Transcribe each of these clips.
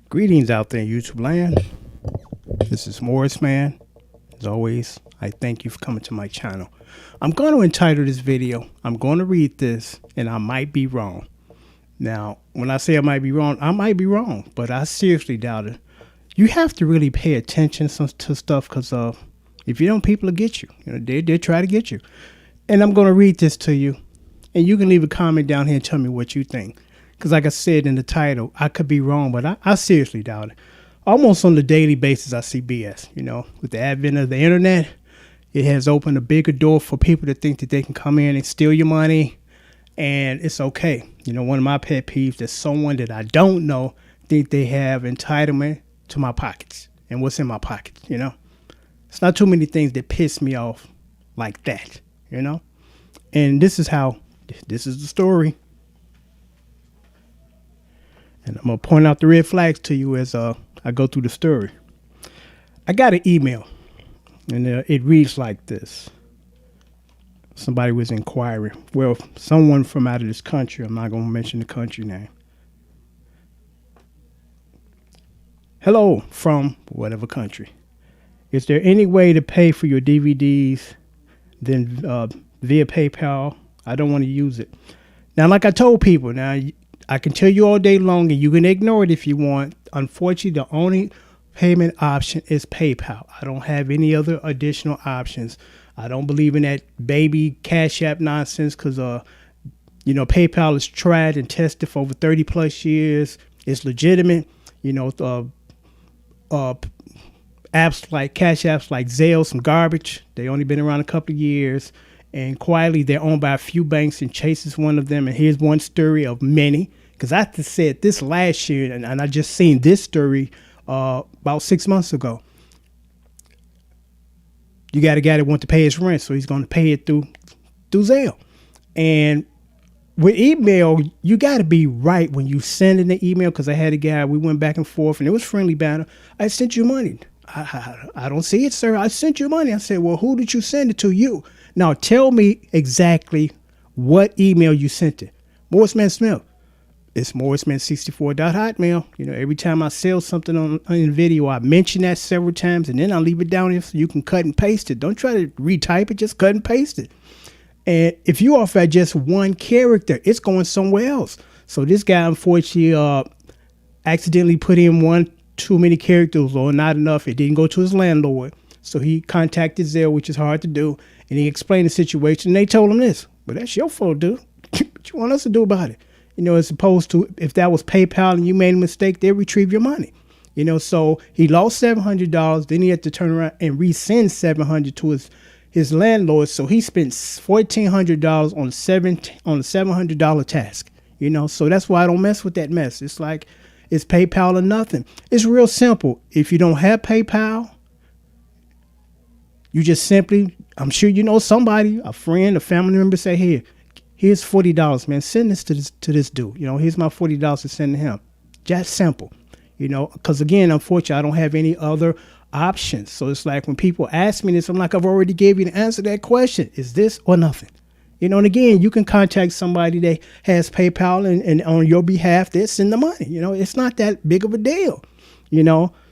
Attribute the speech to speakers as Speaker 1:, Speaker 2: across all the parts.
Speaker 1: Greetings out there in YouTube land. This is Morris Man. As always, I thank you for coming to my channel. I'm going to entitle this video, I'm going to read this, and I might be wrong. Now, when I say I might be wrong, but I seriously doubt it. You have to really pay attention to stuff because if you don't, people will get you. They try to get you. And I'm going to read this to you, and you can leave a comment down here and tell me what you think. Because like I said in the title, I could be wrong, but I seriously doubt it. Almost on a daily basis, I see BS. With the advent of the internet, it has opened a bigger door for people to think that they can come in and steal your money, and it's okay. One of my pet peeves is someone that I don't know think they have entitlement to my pockets and what's in my pockets. It's not too many things that piss me off like that. And this is the story. And I'm going to point out the red flags to you as I go through the story. I got an email, and it reads like this. Somebody was inquiring. Well, someone from out of this country. I'm not going to mention the country name. Hello from whatever country. Is there any way to pay for your DVDs then via PayPal? I don't want to use it. Now, like I told people, now I can tell you all day long, and you can ignore it if you want. Unfortunately, the only payment option is PayPal. I don't have any other additional options. I don't believe in that baby Cash App nonsense because, PayPal is tried and tested for over 30 plus years. It's legitimate. Apps like Cash Apps like Zelle, some garbage. They only been around a couple of years. And quietly, they're owned by a few banks, and Chase is one of them. And here's one story of many. Because I said this last year, and I just seen this story about 6 months ago. You got a guy that wants to pay his rent, so he's going to pay it through Zelle. And with email, you got to be right when you send in the email. Because I had a guy, we went back and forth, and it was friendly banter. I sent you money. I don't see it, sir. I sent you money. I said, well, who did you send it to? You. Now, tell me exactly what email you sent it. Morrisman Smith. It's morrisman64.hotmail. Every time I sell something on video, I mention that several times, and then I leave it down here so you can cut and paste it. Don't try to retype it. Just cut and paste it. And if you off at just one character, it's going somewhere else. So this guy, unfortunately, accidentally put in one too many characters or not enough. It didn't go to his landlord. So he contacted Zelle, which is hard to do. And he explained the situation. And they told him this. Well, that's your fault, dude. What you want us to do about it? As opposed to if that was PayPal and you made a mistake, they'll retrieve your money. So he lost $700. Then he had to turn around and resend $700 to his landlord. So he spent $1,400 on a $700 task. So that's why I don't mess with that mess. It's like it's PayPal or nothing. It's real simple. If you don't have PayPal, you just simply, I'm sure somebody, a friend, a family member say, here's $40, man. Send this to this dude. Here's my $40 to send to him. Just simple. Because again, unfortunately, I don't have any other options. So it's like when people ask me this, I'm like, I've already gave you the answer to that question. Is this or nothing? And again, you can contact somebody that has PayPal and on your behalf, they send the money. It's not that big of a deal.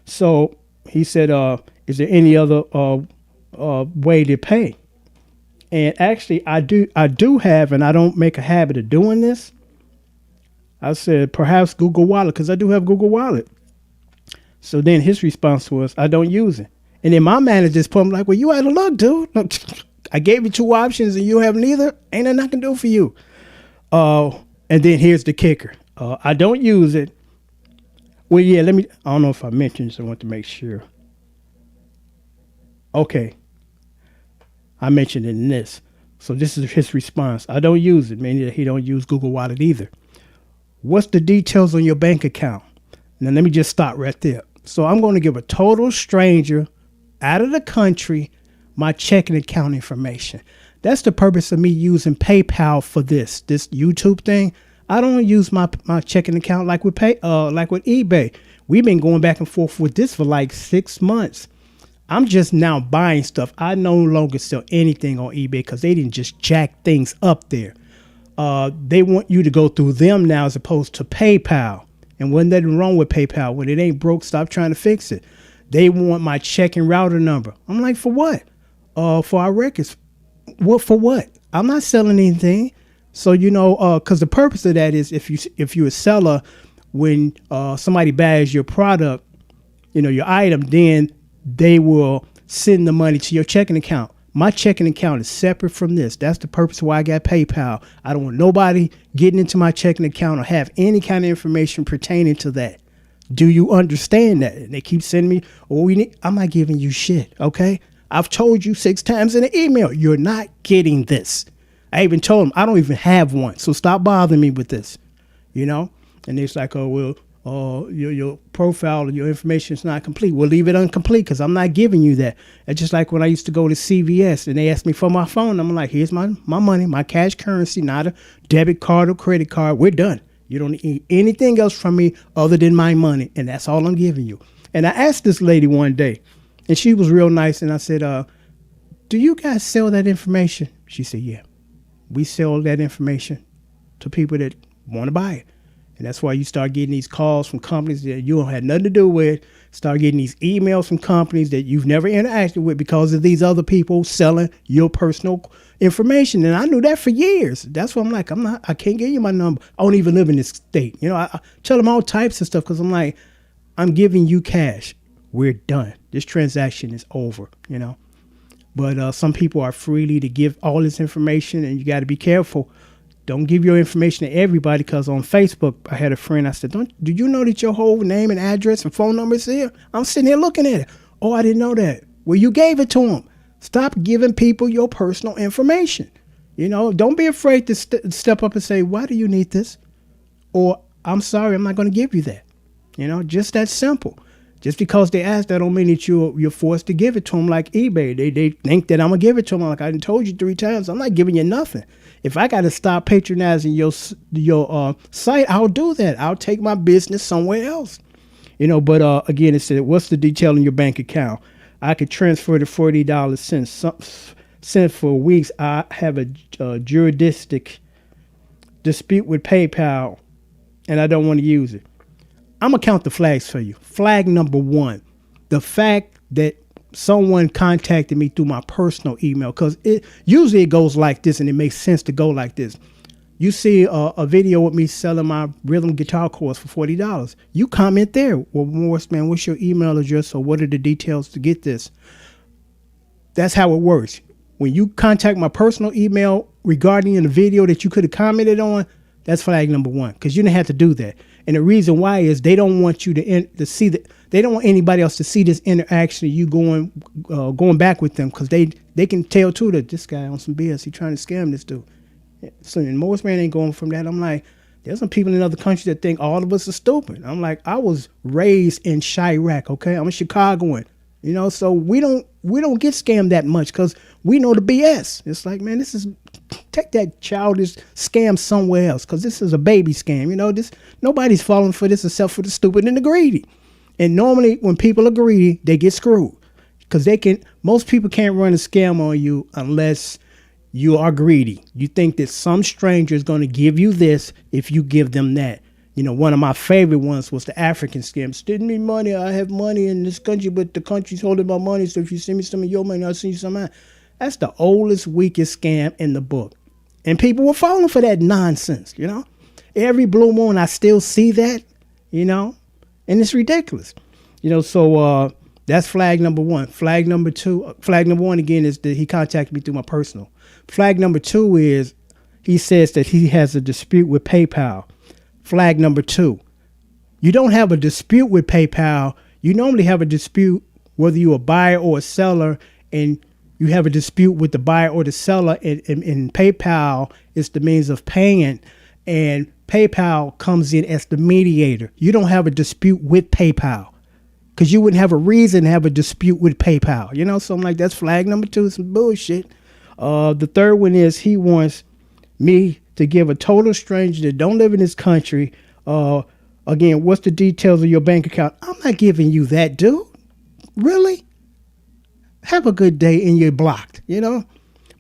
Speaker 1: So he said, is there any other way to pay? And actually, I do have, and I don't make a habit of doing this. I said, perhaps Google Wallet, because I do have Google Wallet. So then his response was, I don't use it. And then my manager just put him like, well, you out of luck, dude. Look, I gave you two options and you have neither. Ain't nothing I can do for you. And then here's the kicker. I don't use it. Well, yeah, I don't know if I mentioned this. I want to make sure. Okay. I mentioned it in this. So this is his response. I don't use it, meaning that he don't use Google Wallet either. What's the details on your bank account? Now, let me just stop right there. So I'm going to give a total stranger out of the country my checking account information. That's the purpose of me using PayPal for this YouTube thing. I don't use my checking account like with eBay. We've been going back and forth with this for like 6 months. I'm just now buying stuff. I no longer sell anything on eBay because they didn't just jack things up there. They want you to go through them now as opposed to PayPal. And wasn't nothing wrong with PayPal. When it ain't broke, stop trying to fix it. They want my checking router number. I'm like, for what? For our records. What for what? I'm not selling anything. So, because the purpose of that is if you're a seller, when somebody buys your product, your item, then they will send the money to your checking account. My checking account is separate from this. That's the purpose why I got PayPal. I don't want nobody getting into my checking account or have any kind of information pertaining to that. Do you understand that? And they keep sending me, I'm not giving you shit, okay? I've told you 6 times in an email, you're not getting this. I even told them I don't even have one. So stop bothering me with this, And it's like, oh, well, your profile, your information is not complete. Well, leave it incomplete because I'm not giving you that. It's just like when I used to go to CVS and they asked me for my phone. I'm like, here's my money, my cash currency, not a debit card or credit card. We're done. You don't need anything else from me other than my money. And that's all I'm giving you. And I asked this lady one day and she was real nice. And I said, do you guys sell that information? She said, yeah, we sell that information to people that want to buy it. And that's why you start getting these calls from companies that you don't have nothing to do with. Start getting these emails from companies that you've never interacted with because of these other people selling your personal information. And I knew that for years. That's why I'm like, I can't give you my number. I don't even live in this state. I tell them all types of stuff because I'm like, I'm giving you cash. We're done. This transaction is over, But some people are freely to give all this information, and you got to be careful. Don't give your information to everybody, because on Facebook, I had a friend. I said, do you know that your whole name and address and phone number is here? I'm sitting here looking at it. Oh, I didn't know that. Well, you gave it to them. Stop giving people your personal information. Don't be afraid to step up and say, why do you need this? Or, I'm sorry, I'm not going to give you that. Just that simple. Just because they ask, that don't mean that you're forced to give it to them like eBay. They think that I'm going to give it to them. Like I done told you 3 times, I'm not giving you nothing. If I got to stop patronizing your site, I'll do that. I'll take my business somewhere else. But again, it said, what's the detail in your bank account? I could transfer the $40 since for weeks. I have a jurisdiction dispute with PayPal, and I don't want to use it. I'm going to count the flags for you. Flag number 1, the fact that someone contacted me through my personal email, because usually it goes like this, and it makes sense to go like this. You see a video with me selling my rhythm guitar course for $40. You comment there. Well, Morris, man, what's your email address, or what are the details to get this? That's how it works. When you contact my personal email regarding the video that you could have commented on, that's flag number 1, because you didn't have to do that. And the reason why is they don't want you to see that. They don't want anybody else to see this interaction of you going back with them, because they can tell too that this guy on some BS. He trying to scam this dude. So and most man ain't going from that. I'm like, there's some people in other countries that think all of us are stupid. I'm like, I was raised in Chirac, okay? I'm a Chicagoan, so we don't get scammed that much because we know the BS. It's like, man, take that childish scam somewhere else, because this is a baby scam. Nobody's falling for this except for the stupid and the greedy. And normally when people are greedy, they get screwed, because most people can't run a scam on you unless you are greedy. You think that some stranger is going to give you this if you give them that. One of my favorite ones was the African scam. Send me money. I have money in this country, but the country's holding my money. So if you send me some of your money, I'll send you some of mine. That's the oldest, weakest scam in the book. And people were falling for that nonsense, Every blue moon, I still see that, and it's ridiculous. So that's flag number 1. Flag number 1, again, is that he contacted me through my personal. Flag number 2 is he says that he has a dispute with PayPal. Flag number 2, you don't have a dispute with PayPal. You normally have a dispute whether you're a buyer or a seller, and you have a dispute with the buyer or the seller, and PayPal is the means of paying, and PayPal comes in as the mediator. You don't have a dispute with PayPal, because you wouldn't have a reason to have a dispute with PayPal. So I'm like, that's flag number 2, some bullshit. The third one is he wants me to give a total stranger that don't live in this country. Again, what's the details of your bank account? I'm not giving you that, dude. Really? Have a good day and you're blocked,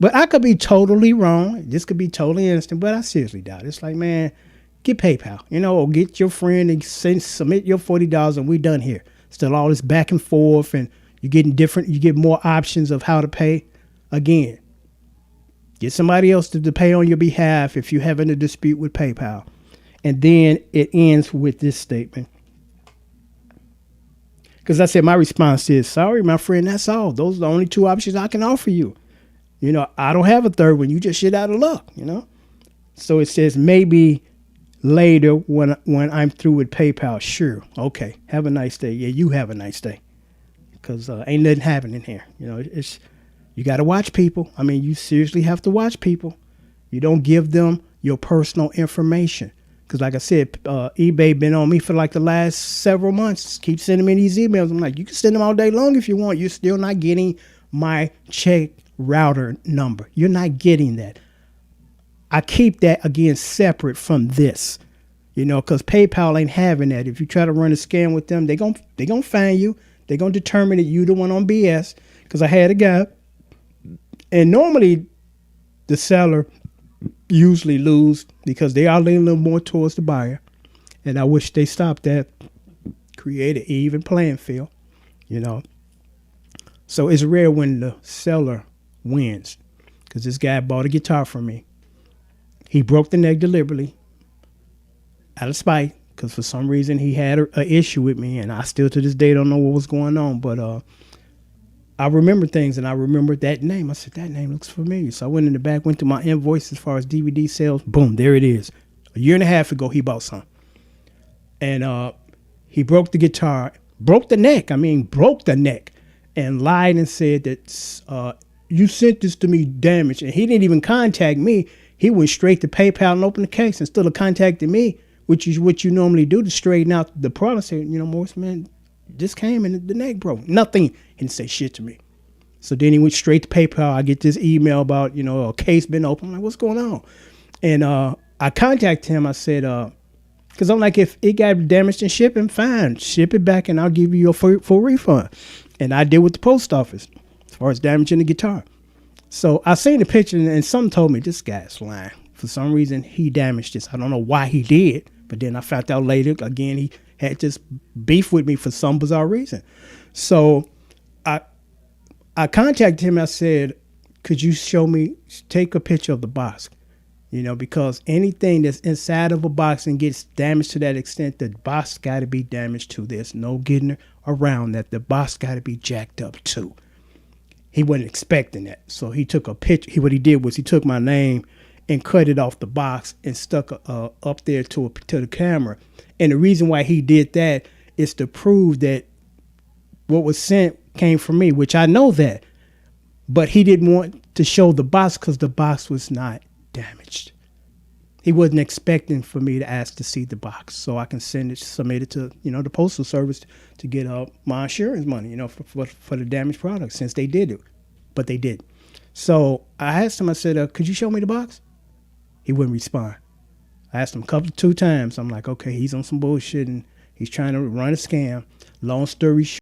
Speaker 1: But I could be totally wrong. This could be totally innocent, but I seriously doubt it. It's like, man, get PayPal, or get your friend and submit your $40 and we done here. Still all this back and forth, and you get more options of how to pay. Again, get somebody else to pay on your behalf if you're having a dispute with PayPal. And then it ends with this statement. Because I said my response is, sorry, my friend, that's all. Those are the only two options I can offer you. I don't have a third one. You just shit out of luck, So it says maybe later when I'm through with PayPal. Sure. Okay. Have a nice day. Yeah, you have a nice day. Because ain't nothing happening here. You got to watch people. I mean, you seriously have to watch people. You don't give them your personal information. Because like I said, eBay been on me for like the last several months. Keep sending me these emails. I'm like, you can send them all day long if you want. You're still not getting my check router number. You're not getting that. I keep that, again, separate from this, because PayPal ain't having that. If you try to run a scam with them, they gonna find you. They're going to determine that you the one on BS. Because I had a guy, and normally the seller usually lose because they are leaning a little more towards the buyer. And I wish they stopped that, create an even playing field, So it's rare when the seller wins, because this guy bought a guitar from me. He broke the neck deliberately out of spite, because for some reason he had an issue with me, and I still to this day don't know what was going on. But I remember things, and I remember that name. I said, that name looks familiar. So I went in the back, went to my invoice as far as DVD sales. Boom, there it is. A year and a half ago, he bought some. And he broke the guitar, broke the neck, and lied and said that you sent this to me damaged. And he didn't even contact me. He went straight to PayPal and opened the case instead of contacting me, which is what you normally do to straighten out the problem. Say, Morris, man, this came and the neck broke. Nothing. He didn't say shit to me. So then he went straight to PayPal. I get this email about, a case been open. I'm like, what's going on? And I contacted him. I said, because I'm like, if it got damaged in shipping, fine. Ship it back and I'll give you your full refund. And I did with the post office as far as damaging the guitar. So I seen the picture and something told me this guy's lying. For some reason, he damaged this. I don't know why he did. But then I found out later, again, he had this beef with me for some bizarre reason. So I contacted him. I said, could you take a picture of the box? Because anything that's inside of a box and gets damaged to that extent, the box got to be damaged too. There's no getting around that. The box got to be jacked up too. He wasn't expecting that. So he took a picture. What he did was he took my name and cut it off the box and stuck up there to the camera. And the reason why he did that is to prove that what was sent came from me, which I know that. But he didn't want to show the box because the box was not damaged. He wasn't expecting for me to ask to see the box so I can submit it to, the postal service to get my insurance money, for the damaged product, since they did it. But they didn't. So I asked him, I said, could you show me the box? He wouldn't respond. I asked him two times. I'm like, okay, he's on some bullshit and he's trying to run a scam. Long story short,